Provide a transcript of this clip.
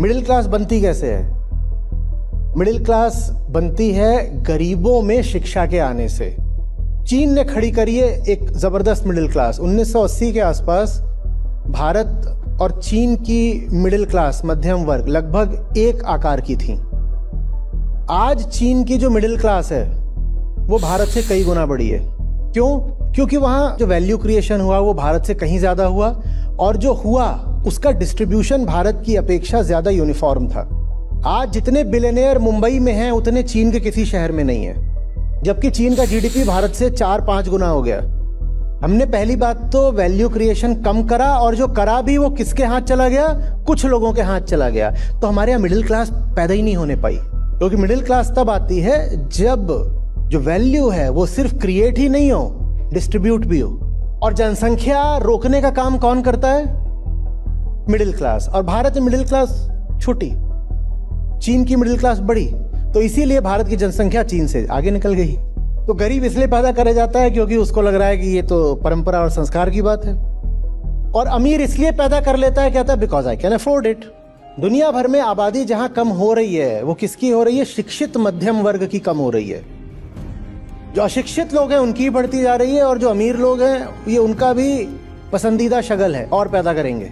Middle class बनती कैसे है? मिडिल क्लास बनती है गरीबों में शिक्षा के आने से। चीन ने खड़ी करी है एक जबरदस्त मिडिल क्लास। 1980 के आसपास भारत और चीन की मिडिल क्लास मध्यम वर्ग लगभग एक आकार की थी। आज चीन की जो मिडिल क्लास है वो भारत से कई गुना बड़ी है। क्यों? क्योंकि वहां जो वैल्यू क्रिएशन हुआ वो भारत से कहीं ज्यादा हुआ, और जो हुआ उसका डिस्ट्रीब्यूशन भारत की अपेक्षा ज्यादा यूनिफॉर्म था। आज जितने बिलियनियर मुंबई में हैं उतने चीन के किसी शहर में नहीं है, जबकि चीन का जीडीपी भारत से 4-5 गुना हो गया। हमने पहली बात तो वैल्यू क्रिएशन कम करा, और जो करा भी वो किसके हाथ चला गया? कुछ लोगों के हाथ चला गया। तो हमारे यहाँ मिडिल क्लास पैदा ही नहीं होने पाई, क्योंकि मिडिल क्लास तब आती है जब जो वैल्यू है वो सिर्फ क्रिएट ही नहीं हो, डिस्ट्रीब्यूट भी हो। और जनसंख्या रोकने का काम कौन करता है? Middle class. और भारत में मिडिल क्लास छोटी, चीन की मिडिल क्लास बड़ी, तो इसीलिए भारत की जनसंख्या चीन से आगे निकल गई। तो गरीब इसलिए पैदा करा जाता है क्योंकि उसको लग रहा है कि ये तो परंपरा और संस्कार की बात है, और अमीर इसलिए पैदा कर लेता है, कहता है because I can afford it. दुनिया भर में आबादी जहां कम हो रही है वो किसकी हो रही है? शिक्षित मध्यम वर्ग की कम हो रही है। जो अशिक्षित लोग हैं उनकी बढ़ती जा रही है, और जो अमीर लोग हैं ये उनका भी पसंदीदा शगल है और पैदा करेंगे।